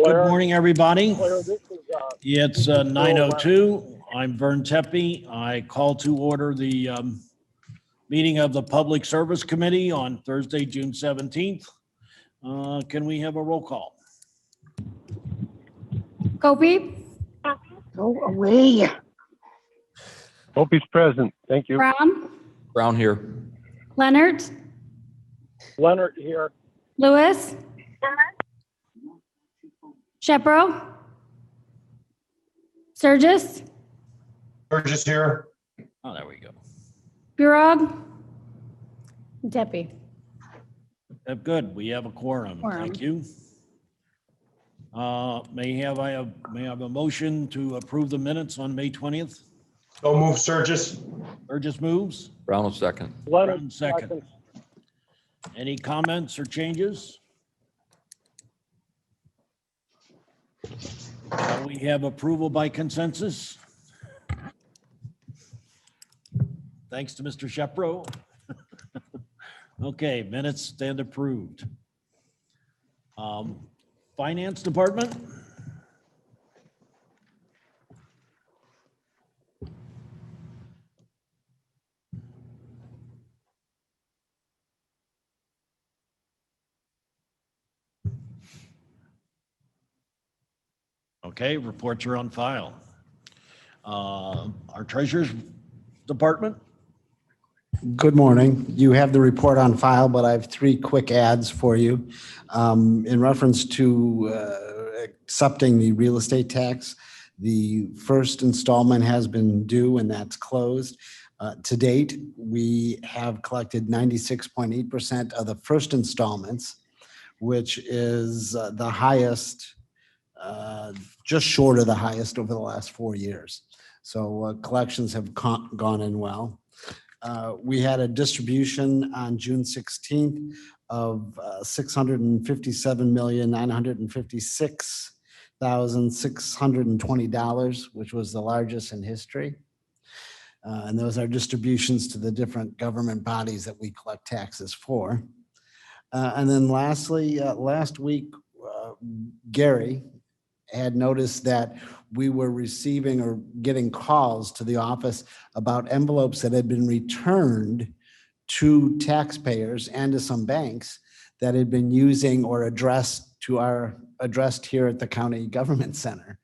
Good morning, everybody. Blair, this is, It's 9:02. I'm Vern Tepe. I call to order the meeting of the Public Service Committee on Thursday, June 17th. Can we have a roll call? Gopi, Go away. Opie's present. Thank you. Brown, Brown here. Leonard, Leonard here. Lewis, Shepro, Sturgis, Burgess here. Oh, there we go. Burog, Depi. Good. We have a quorum. Thank you. May I have a motion to approve the minutes on May 20th? So move Sturgis. Burgess moves. Brown will second. Leonard Brown second. Any comments or changes? We have approval by consensus. Thanks to Mr. Shepro. Okay, minutes stand approved. Finance Department? Okay, reports are on file. Our Treasurer's Department? Good morning. You have the report on file, but I have three quick ads for you. In reference to accepting the real estate tax, the first installment has been due and that's closed. To date, we have collected 96.8% of the first installments, which is the highest, just short of the highest over the last 4 years. So collections have gone in well. We had a distribution on June 16th of $657,956,620, which was the largest in history. And those are distributions to the different government bodies that we collect taxes for. And then lastly, last week, Gary had noticed that we were receiving or getting calls to the office about envelopes that had been returned to taxpayers and to some banks that had been using or addressed here at the county government center.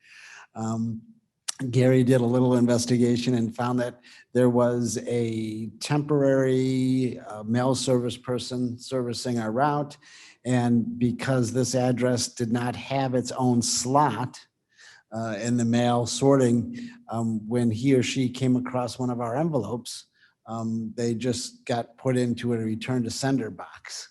Gary did a little investigation and found that there was a temporary mail service person servicing our route. And because this address did not have its own slot in the mail sorting, when he or she came across one of our envelopes, they just got put into a return to sender box.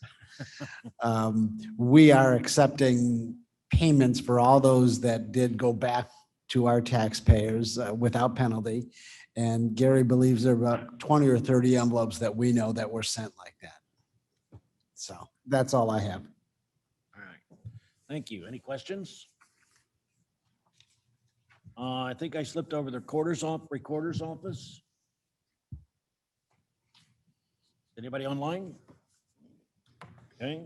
We are accepting payments for all those that did go back to our taxpayers without penalty. And Gary believes there are about 20 or 30 envelopes that we know that were sent like that. So that's all I have. All right. Thank you. Any questions? I think I slipped over the recorder's office. Anybody online? Okay.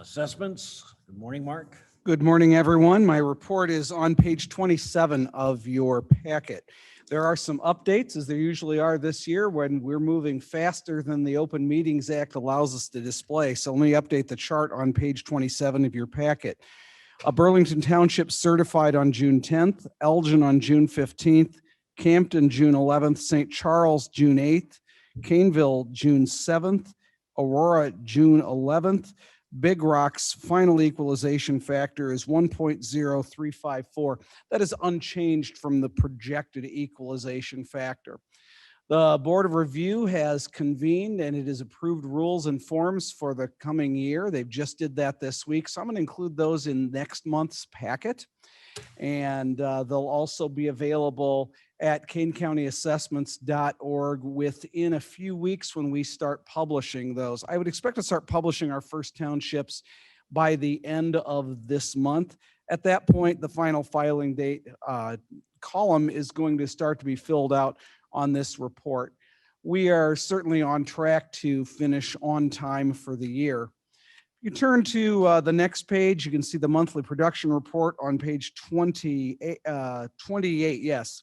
Assessments. Good morning, Mark. Good morning, everyone. My report is on page 27 of your packet. There are some updates, as there usually are this year, when we're moving faster than the Open Meetings Act allows us to display. So let me update the chart on page 27 of your packet. Burlington Township certified on June 10th, Elgin on June 15th, Campton June 11th, St. Charles June 8th, Caneville June 7th, Aurora June 11th. Big Rock's final equalization factor is 1.0354. That is unchanged from the projected equalization factor. The Board of Review has convened and it has approved rules and forms for the coming year. They've just did that this week. So I'm going to include those in next month's packet. And they'll also be available at KaneCountyAssessments.org within a few weeks when we start publishing those. I would expect to start publishing our first townships by the end of this month. At that point, the final filing date column is going to start to be filled out on this report. We are certainly on track to finish on time for the year. You turn to the next page, you can see the monthly production report on page 28, yes.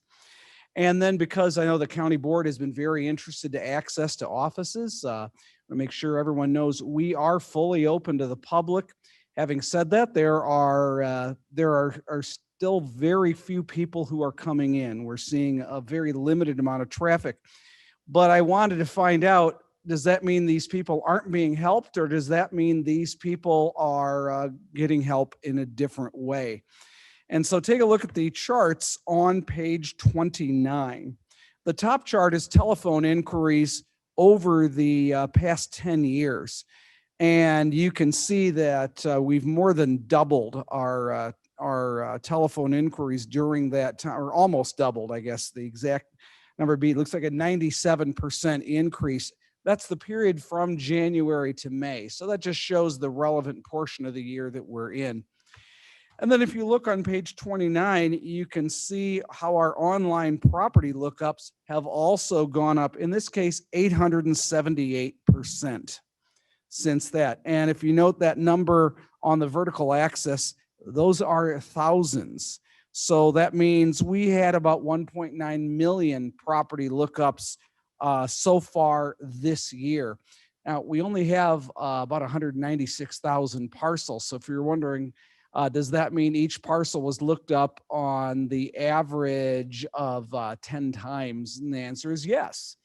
And then because I know the county board has been very interested to access to offices, to make sure everyone knows we are fully open to the public. Having said that, there are still very few people who are coming in. We're seeing a very limited amount of traffic. But I wanted to find out, does that mean these people aren't being helped, or does that mean these people are getting help in a different way? And so take a look at the charts on page 29. The top chart is telephone inquiries over the past 10 years. And you can see that we've more than doubled our telephone inquiries during that time, or almost doubled, I guess the exact number be. It looks like a 97% increase. That's the period from January to May. So that just shows the relevant portion of the year that we're in. And then if you look on page 29, you can see how our online property lookups have also gone up, in this case, 878% since that. And if you note that number on the vertical axis, those are thousands. So that means we had about 1.9 million property lookups so far this year. Now, we only have about 196,000 parcels. So if you're wondering, does that mean each parcel was looked up on the average of 10 times? And the answer is yes.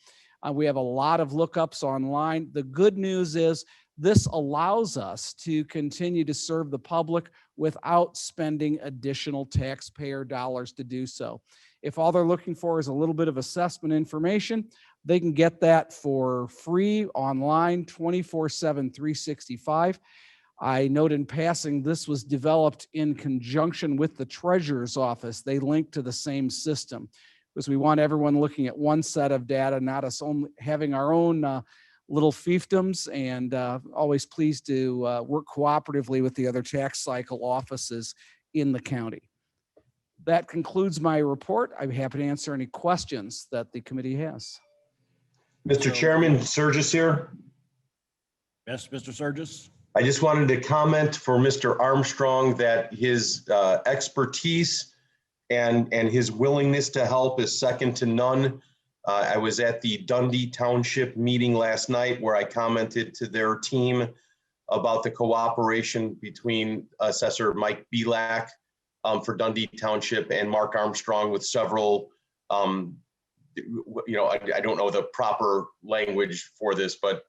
We have a lot of lookups online. The good news is this allows us to continue to serve the public without spending additional taxpayer dollars to do so. If all they're looking for is a little bit of assessment information, they can get that for free online, 24/7, 365. I note in passing, this was developed in conjunction with the Treasurer's Office. They link to the same system because we want everyone looking at one set of data, not us only having our own little fiefdoms, and always pleased to work cooperatively with the other tax cycle offices in the county. That concludes my report. I'm happy to answer any questions that the committee has. Mr. Chairman, Surges here. Yes, Mr. Surges? I just wanted to comment for Mr. Armstrong that his expertise and his willingness to help is second to none. I was at the Dundee Township meeting last night where I commented to their team about the cooperation between Assessor Mike Belak for Dundee Township and Mark Armstrong with several, I don't know the proper language for this, but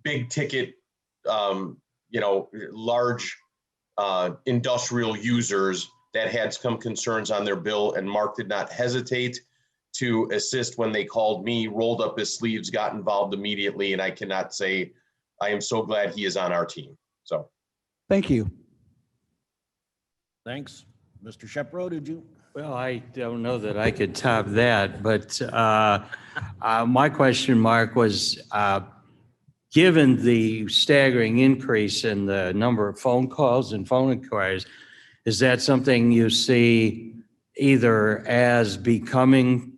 big ticket, large industrial users that had some concerns on their bill, and Mark did not hesitate to assist when they called me, rolled up his sleeves, got involved immediately, and I cannot say I am so glad he is on our team. So Thank you. Thanks. Mr. Shepro, did you? Well, I don't know that I could top that, but my question, Mark, was given the staggering increase in the number of phone calls and phone inquiries, is that something you see either as becoming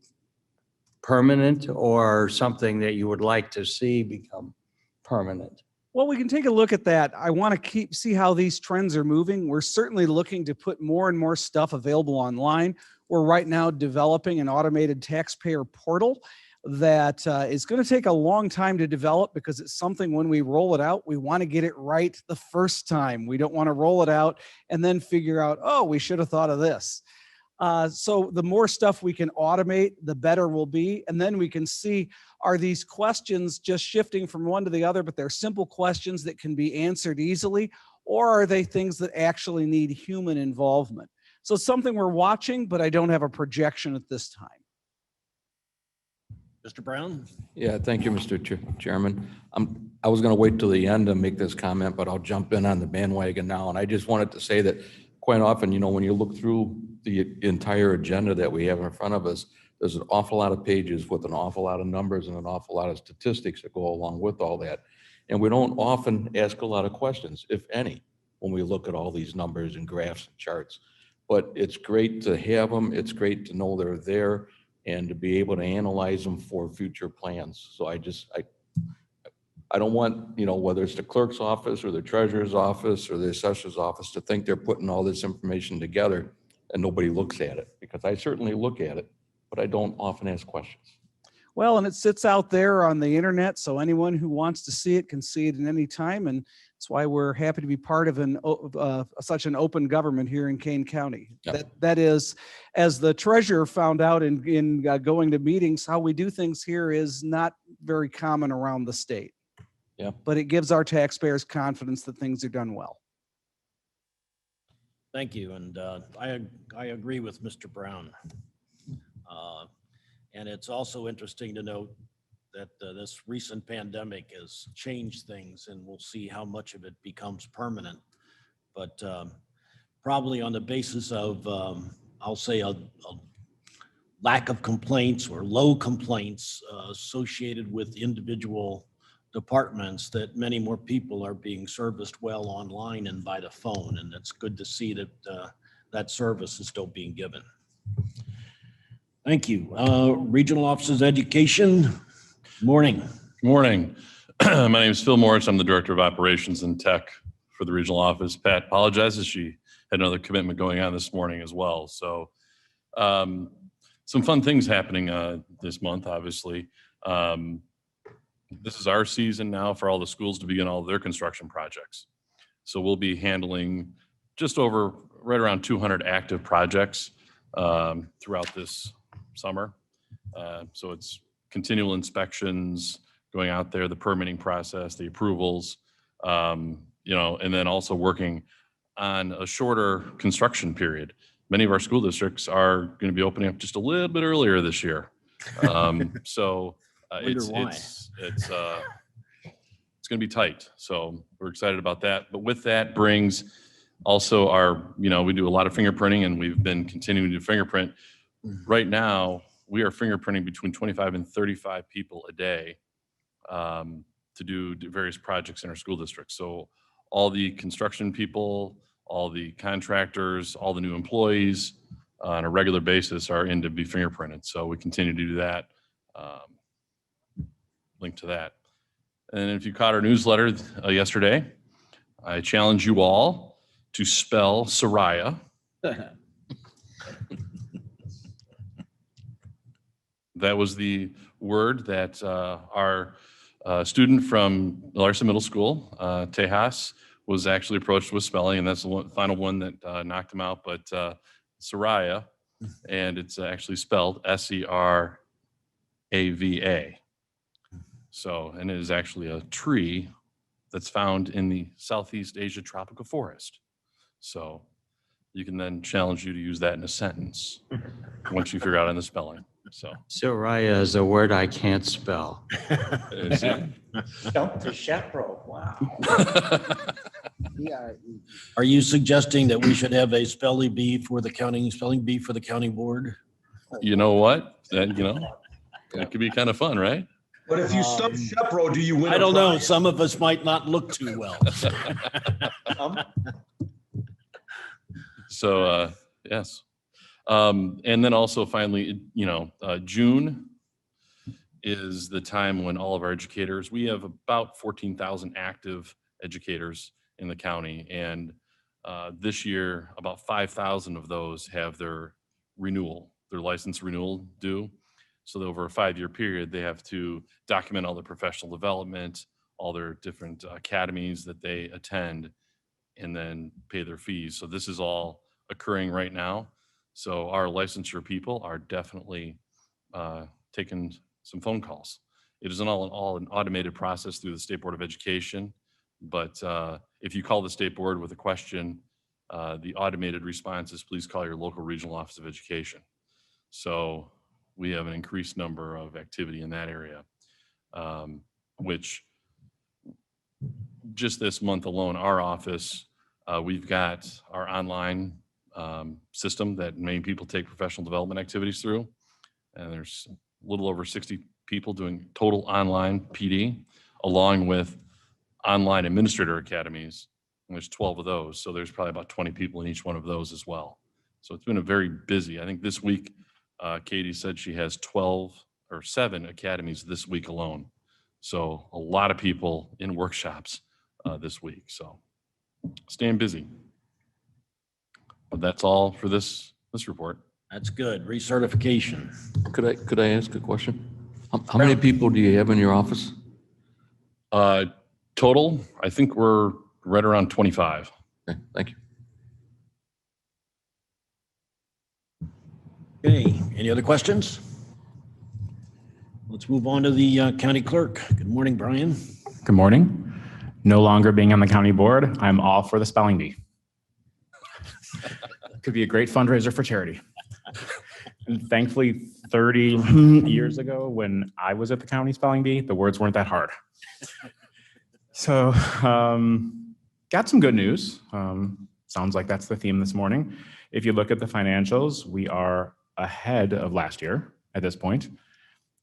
permanent or something that you would like to see become permanent? Well, we can take a look at that. I want to see how these trends are moving. We're certainly looking to put more and more stuff available online. We're right now developing an automated taxpayer portal that is going to take a long time to develop because it's something when we roll it out, we want to get it right the first time. We don't want to roll it out and then figure out, oh, we should have thought of this. So the more stuff we can automate, the better we'll be. And then we can see, are these questions just shifting from one to the other, but they're simple questions that can be answered easily, or are they things that actually need human involvement? So it's something we're watching, but I don't have a projection at this time. Mr. Brown? Yeah, thank you, Mr. Chairman. I was going to wait till the end to make this comment, but I'll jump in on the bandwagon now. And I just wanted to say that quite often, when you look through the entire agenda that we have in front of us, there's an awful lot of pages with an awful lot of numbers and an awful lot of statistics that go along with all that. And we don't often ask a lot of questions, if any, when we look at all these numbers and graphs and charts. But it's great to have them. It's great to know they're there and to be able to analyze them for future plans. So I don't want, whether it's the clerk's office or the treasurer's office or the assessor's office to think they're putting all this information together and nobody looks at it, because I certainly look at it, but I don't often ask questions. Well, and it sits out there on the internet, so anyone who wants to see it can see it at any time, and that's why we're happy to be part of such an open government here in Kane County. Yep. That is, as the treasurer found out in going to meetings, how we do things here is not very common around the state. Yeah. But it gives our taxpayers confidence that things are done well. Thank you, and I agree with Mr. Brown. And it's also interesting to note that this recent pandemic has changed things, and we'll see how much of it becomes permanent. But probably on the basis of, I'll say, a lack of complaints or low complaints associated with individual departments, that many more people are being serviced well online and by the phone. And it's good to see that that service is still being given. Thank you. Regional Offices Education, morning. Morning. My name is Phil Morris. I'm the Director of Operations and Tech for the regional office. Pat apologizes. She had another commitment going on this morning as well. So some fun things happening this month, obviously. This is our season now for all the schools to begin all of their construction projects. So we'll be handling just over right around 200 active projects throughout this summer. So it's continual inspections, going out there, the permitting process, the approvals, and then also working on a shorter construction period. Many of our school districts are going to be opening up just a little bit earlier this year. So it's going to be tight. So we're excited about that. But with that brings also we do a lot of fingerprinting, and we've been continuing to fingerprint. Right now, we are fingerprinting between 25 and 35 people a day to do various projects in our school district. So all the construction people, all the contractors, all the new employees on a regular basis are in to be fingerprinted. So we continue to do that. Link to that. And if you caught our newsletter yesterday, I challenge you all to spell Soraya. That was the word that our student from Larson Middle School, Tejas, was actually approached with spelling, and that's the final one that knocked him out. But Soraya, and it's actually spelled Serava. So, and it is actually a tree that's found in the Southeast Asia tropical forest. So you can then challenge you to use that in a sentence once you figure out on the spelling. So Soraya is a word I can't spell. Dump the chaperone. Wow. Are you suggesting that we should have a spelling bee for the county board? You know what? That could be kind of fun, right? But if you stump Shepro, do you win? I don't know. Some of us might not look too well. So, yes. And then also finally, June is the time when all of our educators, we have about 14,000 active educators in the county. And this year, about 5,000 of those have their license renewal due. So over a 5-year period, they have to document all their professional development, all their different academies that they attend, and then pay their fees. So this is all occurring right now. So our licensure people are definitely taking some phone calls. It is all an automated process through the State Board of Education. But if you call the State Board with a question, the automated response is please call your local regional office of education. So we have an increased number of activity in that area, which just this month alone, our office, we've got our online system that many people take professional development activities through. And there's a little over 60 people doing total online PD, along with online administrator academies. And there's 12 of those. So there's probably about 20 people in each one of those as well. So it's been a very busy, I think this week, Katie said she has 7 academies this week alone. So a lot of people in workshops this week. So staying busy. But that's all for this report. That's good. Recertification. Could I ask a question? How many people do you have in your office? Total, I think we're right around 25. Okay, thank you. Okay, any other questions? Let's move on to the county clerk. Good morning, Brian. Good morning. No longer being on the county board, I'm all for the spelling bee. Could be a great fundraiser for charity. And thankfully, 30 years ago, when I was at the county spelling bee, the words weren't that hard. So, got some good news. Sounds like that's the theme this morning. If you look at the financials, we are ahead of last year at this point.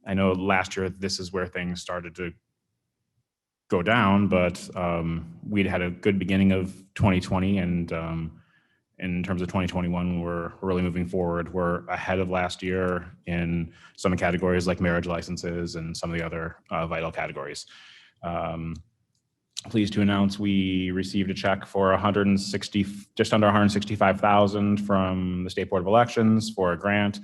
I know last year, this is where things started to go down, but we'd had a good beginning of 2020, and in terms of 2021, we're really moving forward. We're ahead of last year in some categories like marriage licenses and some of the other vital categories. Pleased to announce we received a check for just under 165,000 from the State Board of Elections for a grant.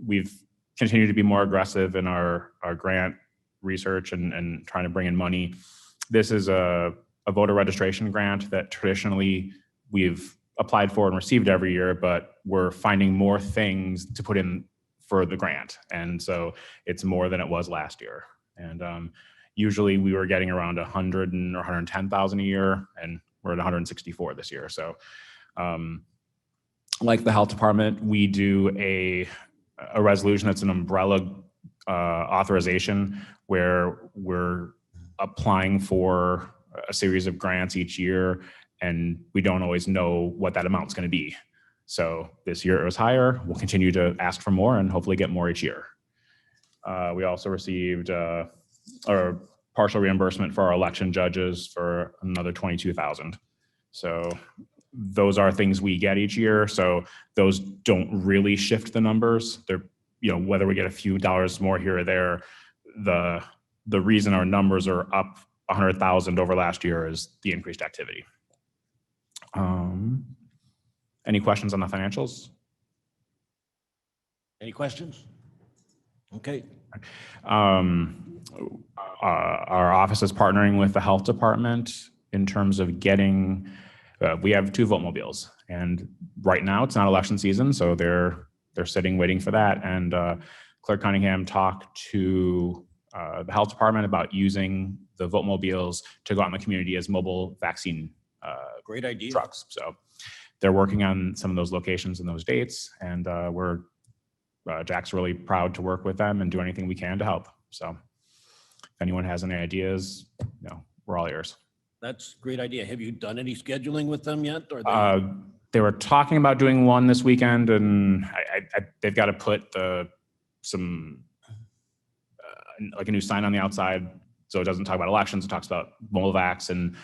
We've continued to be more aggressive in our grant research and trying to bring in money. This is a voter registration grant that traditionally we've applied for and received every year, but we're finding more things to put in for the grant. And so it's more than it was last year. And usually we were getting around 100 or 110,000 a year, and we're at 164 this year. So like the health department, we do a resolution that's an umbrella authorization where we're applying for a series of grants each year, and we don't always know what that amount's going to be. So this year it was higher. We'll continue to ask for more and hopefully get more each year. We also received a partial reimbursement for our election judges for another 22,000. So those are things we get each year. So those don't really shift the numbers. They're, whether we get a few dollars more here or there, the reason our numbers are up 100,000 over last year is the increased activity. Any questions on the financials? Any questions? Okay. Our office is partnering with the health department in terms of getting, we have 2 vote-mobiles, and right now it's not election season, so they're sitting waiting for that. And Clerk Cunningham talked to the health department about using the vote-mobiles to go out in the community as mobile vaccine great idea. trucks. So they're working on some of those locations and those dates, and Jack's really proud to work with them and do anything we can to help. So if anyone has any ideas, we're all ears. That's a great idea. Have you done any scheduling with them yet? Or they were talking about doing one this weekend, and they've got to put like a new sign on the outside, so it doesn't talk about elections. It talks about mobile vax, and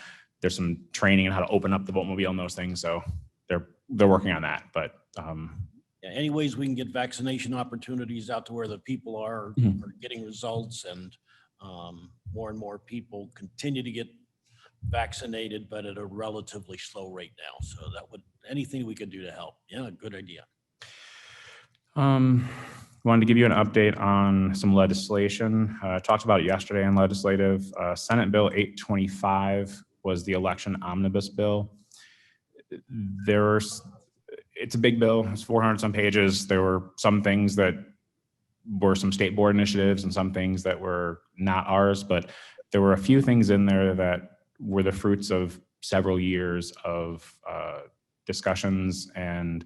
there's some training on how to open up the vote-mobile and those things. So they're working on that. But any ways we can get vaccination opportunities out to where the people are getting results, and more and more people continue to get vaccinated, but at a relatively slow rate now. So anything we could do to help. Yeah, good idea. Wanted to give you an update on some legislation. Talked about it yesterday in legislative. Senate Bill 825 was the election omnibus bill. It's a big bill. It's 400 some pages. There were some things that were some state board initiatives and some things that were not ours, but there were a few things in there that were the fruits of several years of discussions and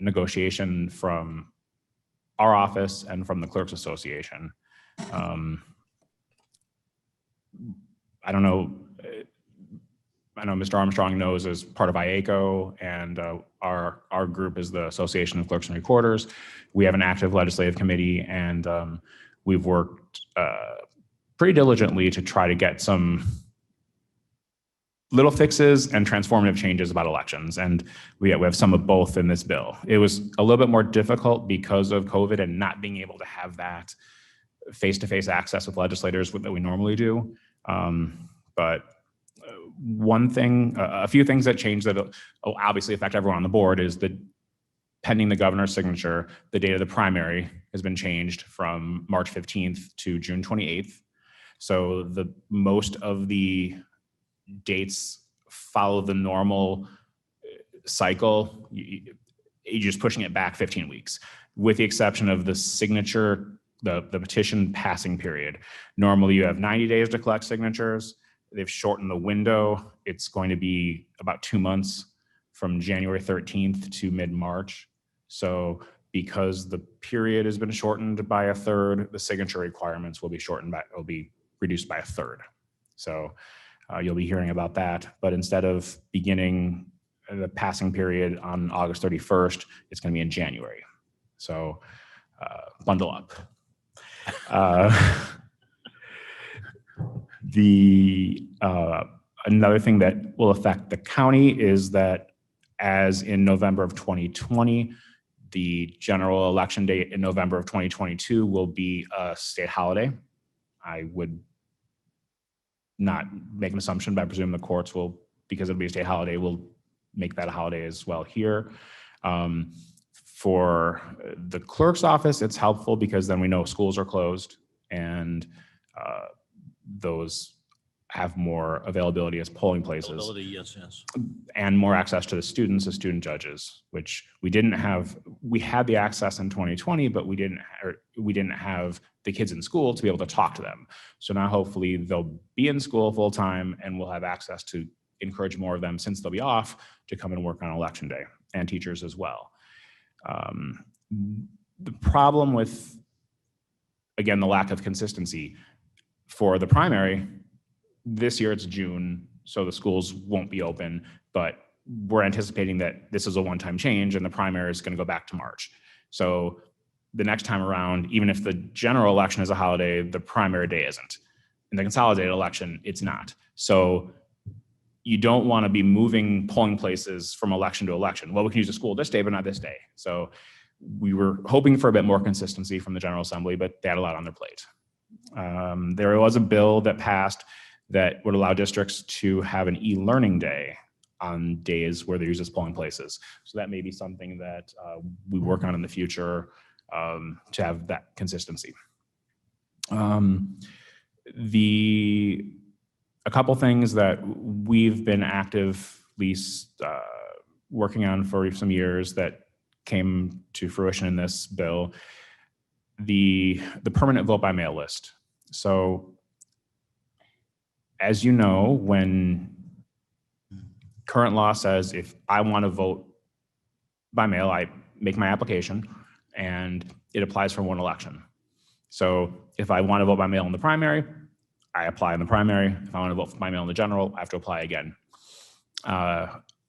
negotiation from our office and from the Clerks Association. I know Mr. Armstrong knows as part of IACO, and our group is the Association of Clerks and Recorders. We have an active legislative committee, and we've worked pretty diligently to try to get some little fixes and transformative changes about elections. And we have some of both in this bill. It was a little bit more difficult because of COVID and not being able to have that face-to-face access with legislators that we normally do. But one thing, a few things that change that will obviously affect everyone on the board is that pending the governor's signature, the date of the primary has been changed from March 15th to June 28th. So the most of the dates follow the normal cycle. You're just pushing it back 15 weeks, with the exception of the signature, the petition passing period. Normally you have 90 days to collect signatures. They've shortened the window. It's going to be about 2 months from January 13th to mid-March. So because the period has been shortened by a third, the signature requirements will be reduced by a third. So you'll be hearing about that. But instead of beginning the passing period on August 31st, it's going to be in January. So bundle up. Another thing that will affect the county is that, as in November of 2020, the general election date in November of 2022 will be a state holiday. I would not make an assumption, but I presume the courts will, because it'll be a state holiday, will make that a holiday as well here. For the clerk's office, it's helpful because then we know schools are closed, and those have more availability as polling places. Availability, yes. And more access to the students as student judges, which we didn't have. We had the access in 2020, but we didn't have the kids in school to be able to talk to them. So now hopefully they'll be in school full time, and we'll have access to encourage more of them, since they'll be off, to come and work on election day, and teachers as well. The problem with, again, the lack of consistency for the primary, this year it's June, so the schools won't be open, but we're anticipating that this is a one-time change and the primary is going to go back to March. So the next time around, even if the general election is a holiday, the primary day isn't. In the consolidated election, it's not. So you don't want to be moving polling places from election to election. Well, we can use a school this day, but not this day. So we were hoping for a bit more consistency from the General Assembly, but they had a lot on their plate. There was a bill that passed that would allow districts to have an e-learning day on days where they use as polling places. So that may be something that we work on in the future to have that consistency. A couple things that we've been actively working on for some years that came to fruition in this bill, the permanent vote by mail list. So, as you know, when current law says if I want to vote by mail, I make my application and it applies for one election. So if I want to vote by mail in the primary, I apply in the primary. If I want to vote by mail in the general, I have to apply again.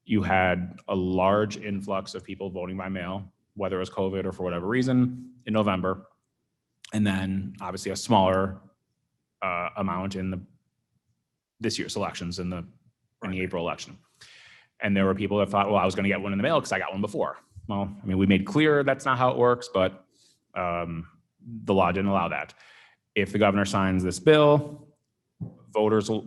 You had a large influx of people voting by mail, whether it was COVID or for whatever reason, in November. And then obviously a smaller amount in this year's elections, in the April election. And there were people that thought, well, I was going to get one in the mail because I got one before. Well, I mean, we made clear that's not how it works, but the law didn't allow that. If the governor signs this bill,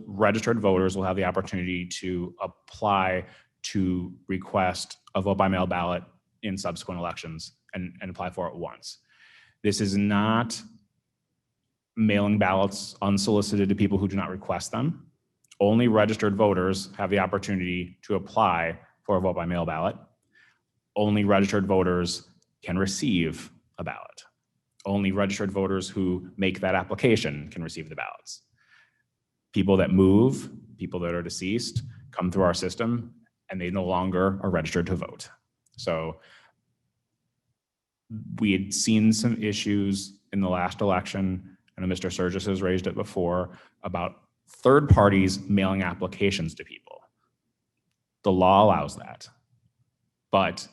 registered voters will have the opportunity to apply to request a vote by mail ballot in subsequent elections and apply for it once. This is not mailing ballots unsolicited to people who do not request them. Only registered voters have the opportunity to apply for a vote by mail ballot. Only registered voters can receive a ballot. Only registered voters who make that application can receive the ballots. People that move, people that are deceased, come through our system and they no longer are registered to vote. So we had seen some issues in the last election, and Mr. Sturgis has raised it before, about third parties mailing applications to people. The law allows that, but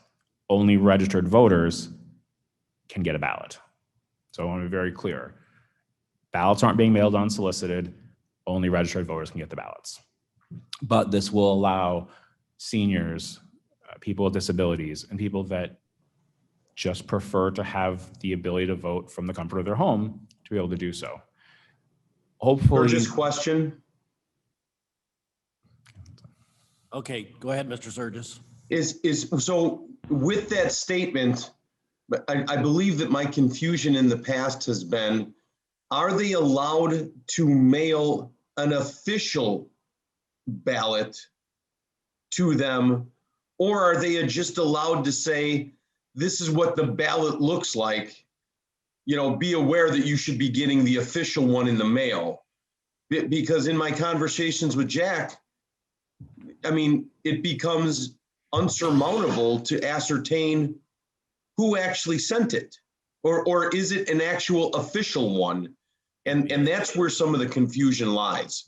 only registered voters can get a ballot. So I want to be very clear. Ballots aren't being mailed unsolicited. Only registered voters can get the ballots. But this will allow seniors, people with disabilities, and people that just prefer to have the ability to vote from the comfort of their home to be able to do so. Hopefully, Just question, Okay, go ahead, Mr. Surges. so with that statement, I believe that my confusion in the past has been, are they allowed to mail an official ballot to them? Or are they just allowed to say, this is what the ballot looks like? You know, be aware that you should be getting the official one in the mail. Because in my conversations with Jack, I mean, it becomes unsurmountable to ascertain who actually sent it, or is it an actual official one? And that's where some of the confusion lies.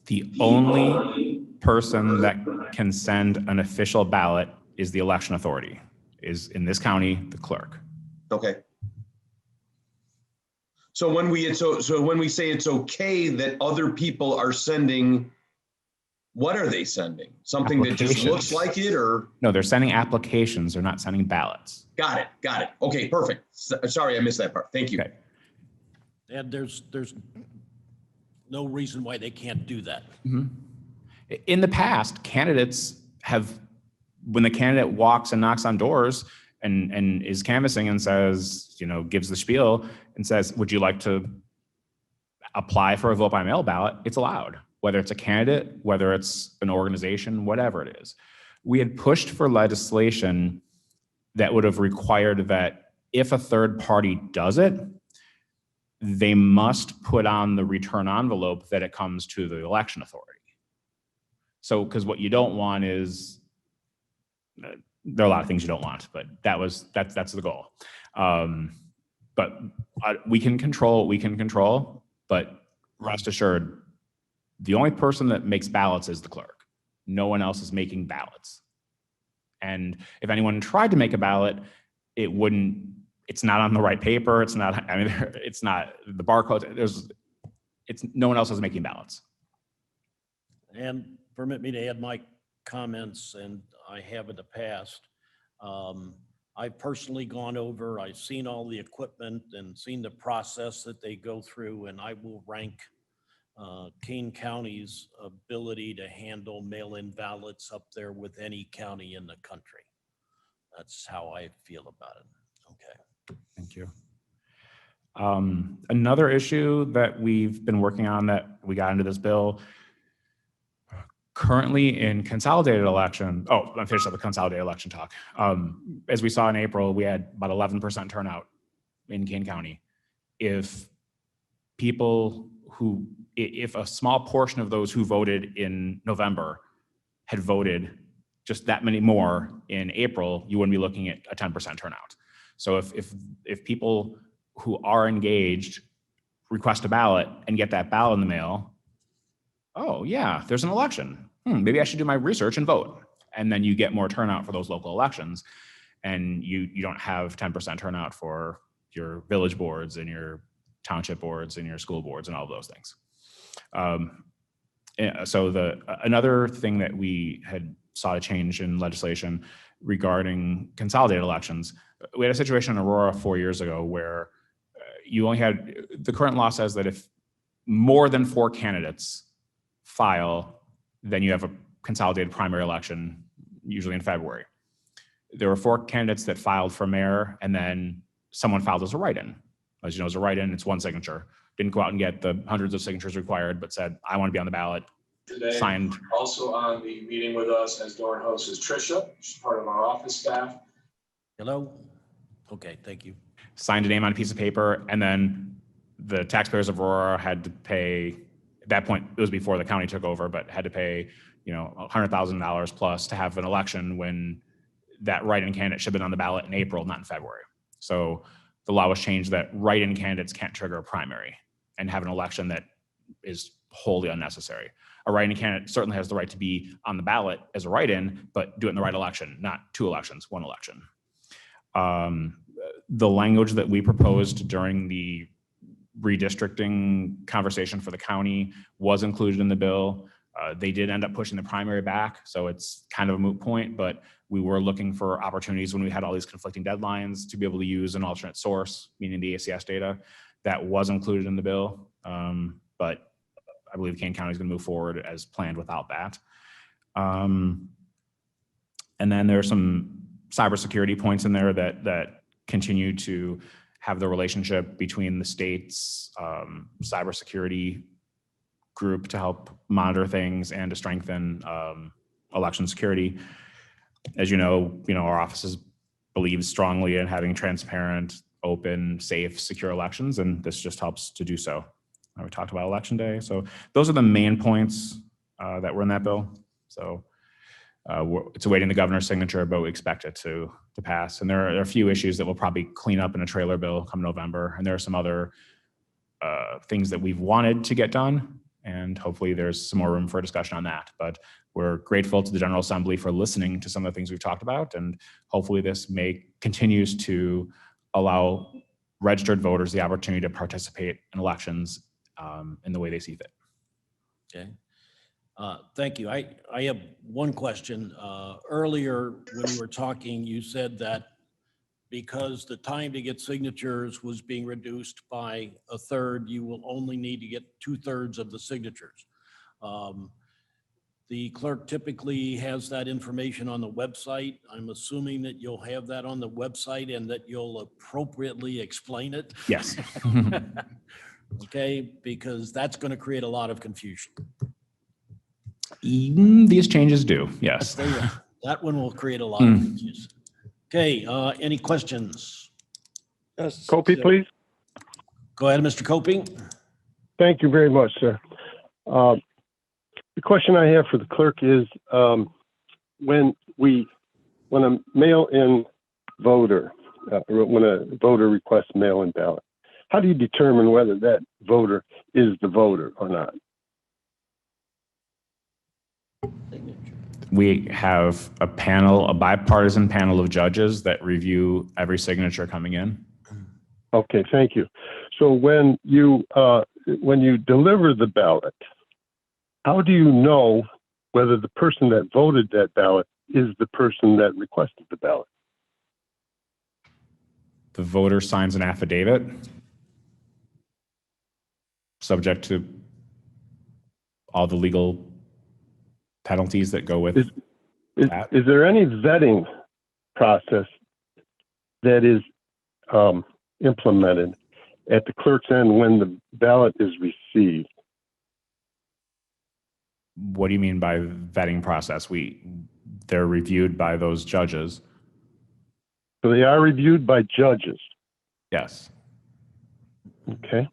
the only person that can send an official ballot is the election authority, is in this county, the clerk. Okay. So when we say it's okay that other people are sending, what are they sending? Something that just looks Applications. like it, or? No, they're sending applications. They're not sending ballots. Got it. Okay, perfect. Sorry, I missed that part. Thank you. Okay. And there's no reason why they can't do that. In the past, candidates have, when the candidate walks and knocks on doors and is canvassing and says, you know, gives the spiel and says, would you like to apply for a vote by mail ballot? It's allowed, whether it's a candidate, whether it's an organization, whatever it is. We had pushed for legislation that would have required that if a third party does it, they must put on the return envelope that it comes to the election authority. So, because what you don't want is, there are a lot of things you don't want, but that's the goal. But we can control what we can control, but rest assured, the only person that makes ballots is the clerk. No one else is making ballots. And if anyone tried to make a ballot, it's not on the right paper. It's not, I mean, it's not the barcode. No one else is making ballots. And permit me to add my comments, and I have in the past. I've personally gone over, I've seen all the equipment and seen the process that they go through, and I will rank Kane County's ability to handle mail-in ballots up there with any county in the country. That's how I feel about it. Okay. Thank you. Another issue that we've been working on that we got into this bill, currently in consolidated election, I'm finished up the consolidated election talk. As we saw in April, we had about 11% turnout in Kane County. If a small portion of those who voted in November had voted just that many more in April, you wouldn't be looking at a 10% turnout. So if people who are engaged request a ballot and get that ballot in the mail, oh yeah, there's an election. Maybe I should do my research and vote. And then you get more turnout for those local elections. And you don't have 10% turnout for your village boards and your township boards and your school boards and all of those things. So another thing that we had saw a change in legislation regarding consolidated elections, we had a situation in Aurora 4 years ago where you only had, the current law says that if more than 4 candidates file, then you have a consolidated primary election, usually in February. There were 4 candidates that filed for mayor, and then someone filed as a write-in. As you know, as a write-in, it's 1 signature. Didn't go out and get the hundreds of signatures required, but said, I want to be on the ballot. Today, signed. Also on the meeting with us as Dorn host is Tricia. She's part of our office staff. Hello? Okay, thank you. Signed a name on a piece of paper, and then the taxpayers of Aurora had to pay, at that point, it was before the county took over, but had to pay, $100,000 plus to have an election when that write-in candidate should have been on the ballot in April, not in February. So the law was changed that write-in candidates can't trigger a primary and have an election that is wholly unnecessary. A write-in candidate certainly has the right to be on the ballot as a write-in, but do it in the right election, not 2 elections, 1 election. The language that we proposed during the redistricting conversation for the county was included in the bill. They did end up pushing the primary back, so it's kind of a moot point, but we were looking for opportunities when we had all these conflicting deadlines to be able to use an alternate source, meaning the ACS data, that was included in the bill, but I believe Kane County is going to move forward as planned without that. And then there are some cybersecurity points in there that continue to have the relationship between the state's cybersecurity group to help monitor things and to strengthen election security. As you know, our offices believe strongly in having transparent, open, safe, secure elections, and this just helps to do so. We talked about Election Day. So those are the main points that were in that bill. So it's awaiting the governor's signature, but we expect it to pass. And there are a few issues that we'll probably clean up in a trailer bill come November. And there are some other things that we've wanted to get done. And hopefully there's some more room for a discussion on that. But we're grateful to the General Assembly for listening to some of the things we've talked about. And hopefully this continues to allow registered voters the opportunity to participate in elections in the way they see fit. Okay. Thank you. I have one question. Earlier, when you were talking, you said that because the time to get signatures was being reduced by a third, you will only need to get 2/3 of the signatures. The clerk typically has that information on the website. I'm assuming that you'll have that on the website and that you'll appropriately explain it. Yes. Okay, because that's going to create a lot of confusion. These changes do, yes. That one will create a lot of confusion. Okay, any questions? Yes. Copy, please. Go ahead, Mr. Coping. Thank you very much, sir. The question I have for the clerk is, when a mail-in voter, when a voter requests mail-in ballot, how do you determine whether that voter is the voter or not? We have a bipartisan panel of judges that review every signature coming in. Okay, thank you. So when you deliver the ballot, how do you know whether the person that voted that ballot is the person that requested the ballot? The voter signs an affidavit subject to all the legal penalties that go with that. Is there any vetting process that is implemented at the clerk's end when the ballot is received? What do you mean by vetting process? They're reviewed by those judges. So they are reviewed by judges? Yes. Okay.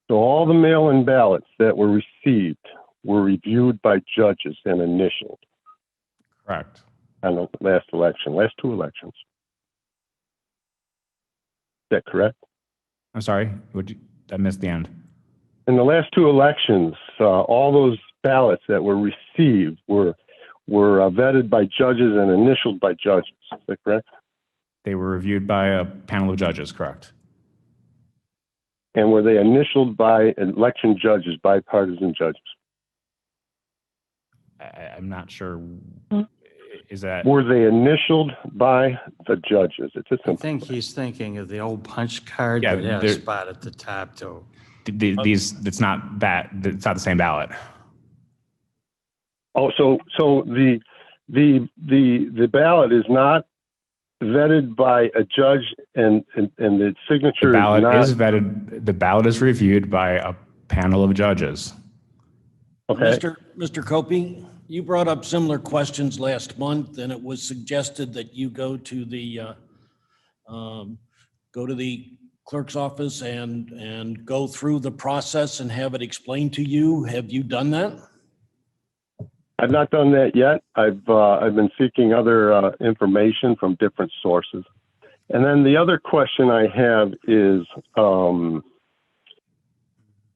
So all the mail-in ballots that were received were reviewed by judges and initialed? Correct. On the last two elections. Is that correct? I'm sorry, I missed the end. In the last two elections, all those ballots that were received were vetted by judges and initialed by judges. Is that correct? They were reviewed by a panel of judges, correct. And were they initialed by election judges, bipartisan judges? I'm not sure. Is that? Were they initialed by the judges? It's a simple. I think he's thinking of the old punch card Yeah, that had a spot at the top too. It's not the same ballot. Oh, so the ballot is not vetted by a judge and the signature The ballot is is vetted. The ballot is reviewed by a panel of judges. Okay. Mr. Copey, you brought up similar questions last month, and it was suggested that you go to the clerk's office and go through the process and have it explained to you. Have you done that? I've not done that yet. I've been seeking other information from different sources. And then the other question I have is,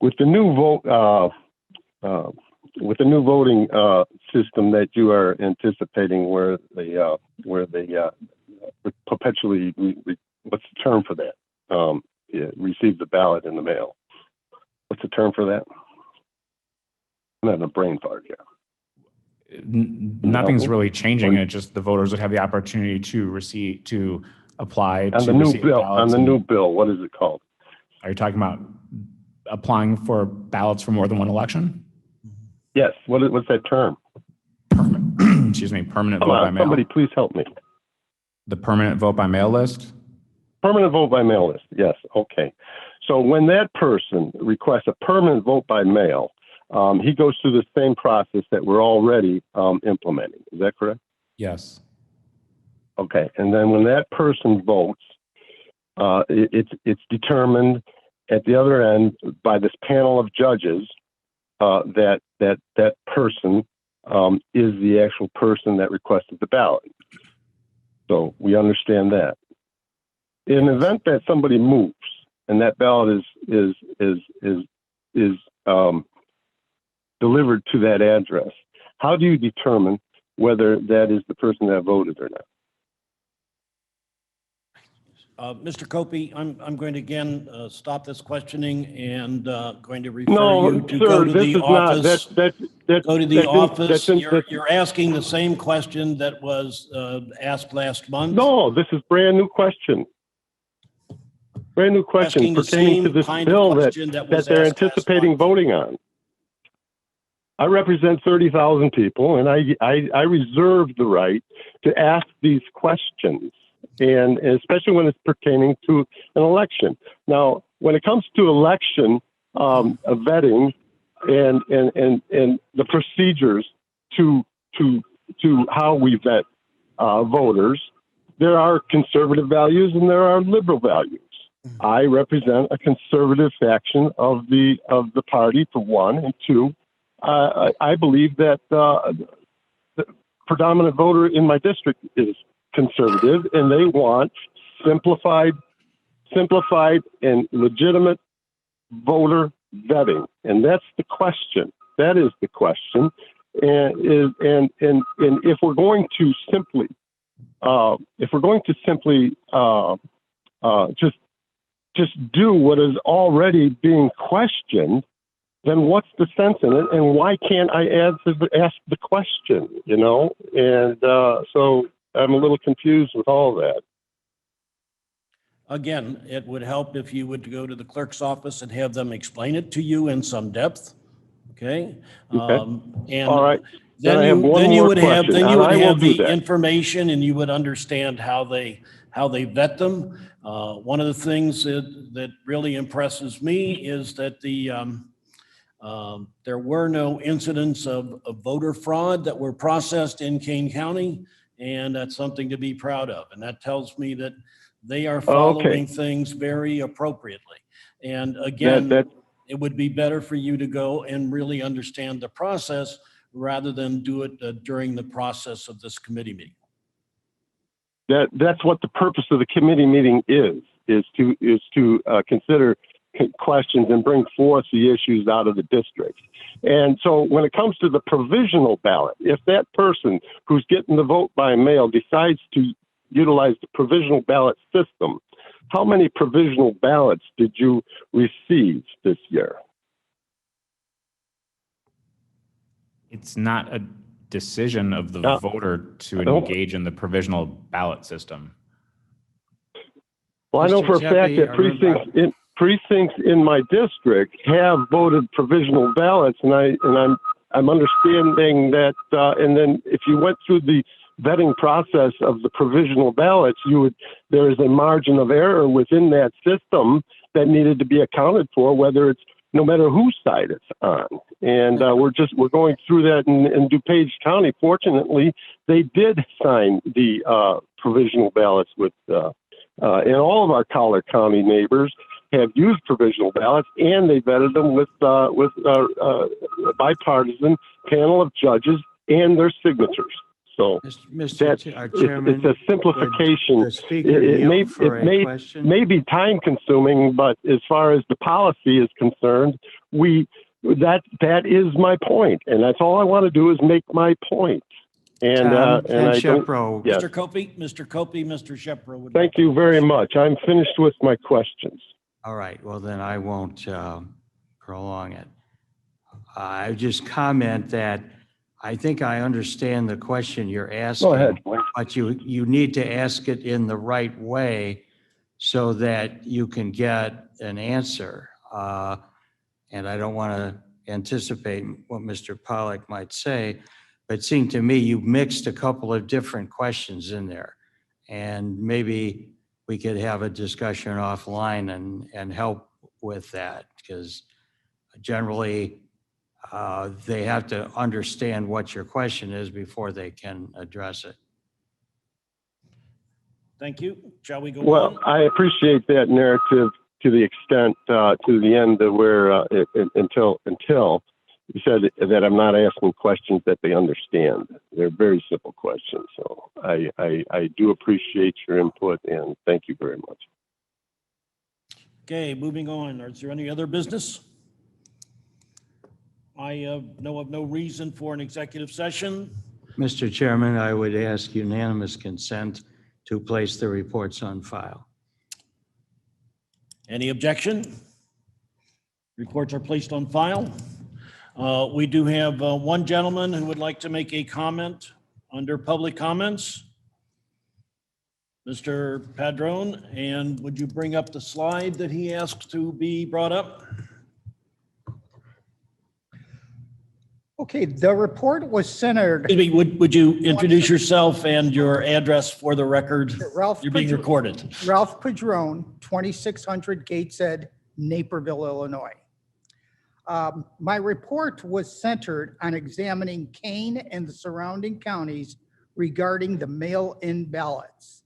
with the new voting system that you are anticipating, where they perpetually, what's the term for that? Receive the ballot in the mail. What's the term for that? I'm having a brain fart here. Nothing's really changing. It just the voters would have the opportunity to apply on to the new receive bill. ballots On the new bill, what is it called? Are you talking about applying for ballots for more than one election? Yes, what's that term? Excuse me, permanent Come vote by on, mail? somebody please help me. The permanent vote by mail list? Permanent vote by mail list, yes, okay. So when that person requests a permanent vote by mail, he goes through the same process that we're already implementing. Is that correct? Yes. Okay, and then when that person votes, it's determined at the other end by this panel of judges that person is the actual person that requested the ballot. So we understand that. In the event that somebody moves and that ballot is delivered to that address, how do you determine whether that is the person that voted or not? Mr. Copey, I'm going to again stop this questioning and going to refer No, you to sir, go to this the is not, office. Go to the that's office. in- You're asking the same question that was asked last month. No, this is brand new question. Brand new question Asking the pertaining to same this kind of bill that question that was they're asked last anticipating month. voting on. I represent 30,000 people, and I reserve the right to ask these questions, and especially when it's pertaining to an election. Now, when it comes to election vetting and the procedures to how we vet voters, there are conservative values and there are liberal values. I represent a conservative faction of the party, for one, and two, I believe that the predominant voter in my district is conservative, and they want simplified and legitimate voter vetting, and that's the question. That is the question, and if we're going to simply just do what is already being questioned, then what's the sense in it, and why can't I ask the question, you know? And so I'm a little confused with all that. Again, it would help if you would go to the clerk's office and have them explain it to you in some depth, okay? And All right. then I have one then you more would have question, then and you would I will have do the that. information and you would understand how they vet them. One of the things that really impresses me is that there were no incidents of voter fraud that were processed in Kane County, and that's something to be proud of. And that tells me that they are following things very appropriately. And again, it would be better for you to go and really understand the process rather than do it during the process of this committee meeting. That's what the purpose of the committee meeting is to consider questions and bring forth the issues out of the district. And so when it comes to the provisional ballot, if that person who's getting the vote by mail decides to utilize the provisional ballot system, how many provisional ballots did you receive this year? It's not a decision of the voter to engage in the provisional ballot system. Well, I know for a fact that precincts in my district have voted provisional ballots, and I'm understanding that. And then if you went through the vetting process of the provisional ballots, there is a margin of error within that system that needed to be accounted for, whether it's no matter whose side it's on. And we're going through that in DuPage County. Fortunately, they did sign the provisional ballots with, and all of our Collier County neighbors have used provisional ballots, and they vetted them with a bipartisan panel of judges and their signatures. So Chairman, it's a simplification. the speaker It question. may be time consuming, but as far as the policy is concerned, that is my point, and that's all I want to do is make my point. And Shepro. Yes. Mr. Copey, Mr. Shepro would. Thank you very much. I'm finished with my questions. All right, well then I won't prolong it. I just comment that I think I understand the question you're asking. Go ahead. But you need to ask it in the right way so that you can get an answer. And I don't want to anticipate what Mr. Pollack might say, but it seemed to me you mixed a couple of different questions in there. And maybe we could have a discussion offline and help with that, because generally they have to understand what your question is before they can address it. Thank you. Shall we go Well, on? I appreciate that narrative to the extent, to the end of where, until you said that I'm not asking questions that they understand. They're very simple questions. So I do appreciate your input and thank you very much. Okay, moving on. Is there any other business? I know of no reason for an executive session. Mr. Chairman, I would ask unanimous consent to place the reports on file. Any objection? Reports are placed on file. We do have one gentleman who would like to make a comment under public comments. Mr. Padron, and would you bring up the slide that he asked to be brought up? Okay, the report was centered. Excuse me, would you introduce yourself and your address for the record? Ralph You're being Padron- recorded. Ralph Padron, 2600 Gateshead, Naperville, Illinois. My report was centered on examining Kane and the surrounding counties regarding the mail-in ballots.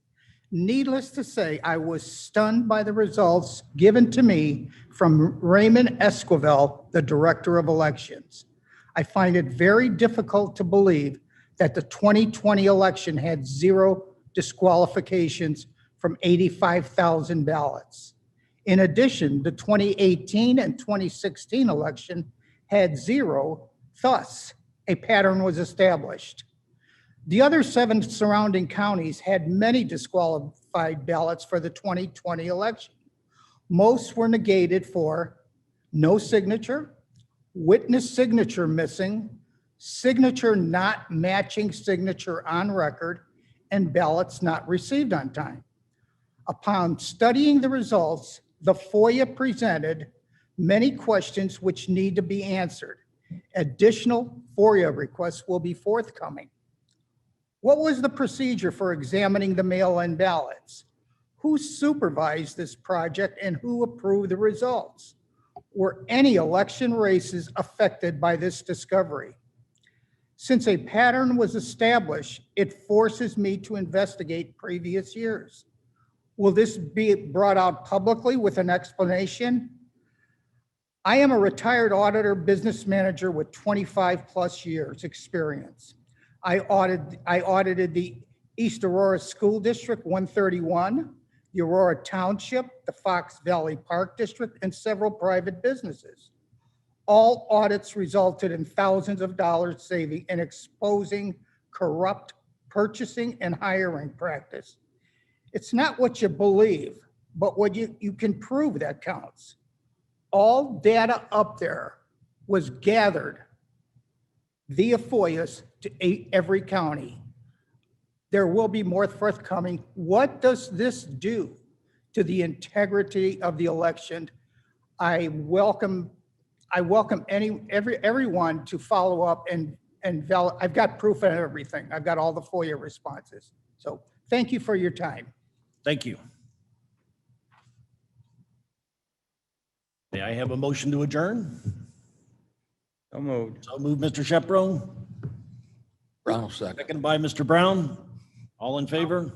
Needless to say, I was stunned by the results given to me from Raymond Esquivel, the Director of Elections. I find it very difficult to believe that the 2020 election had 0 disqualifications from 85,000 ballots. In addition, the 2018 and 2016 election had 0, thus a pattern was established. The other 7 surrounding counties had many disqualified ballots for the 2020 election. Most were negated for no signature, witness signature missing, signature not matching signature on record, and ballots not received on time. Upon studying the results, the FOIA presented many questions which need to be answered. Additional FOIA requests will be forthcoming. What was the procedure for examining the mail-in ballots? Who supervised this project and who approved the results? Were any election races affected by this discovery? Since a pattern was established, it forces me to investigate previous years. Will this be brought out publicly with an explanation? I am a retired auditor business manager with 25 plus years experience. I audited the East Aurora School District 131, the Aurora Township, the Fox Valley Park District, and several private businesses. All audits resulted in thousands of dollars saving and exposing corrupt purchasing and hiring practice. It's not what you believe, but what you can prove that counts. All data up there was gathered via FOIAs to every county. There will be more forthcoming. What does this do to the integrity of the election? I welcome everyone to follow up and I've got proof of everything. I've got all the FOIA responses. So thank you for your time. Thank you. May I have a motion to adjourn? So moved. So moved, Mr. Shepro. Brown, second. Second by Mr. Brown. All in favor?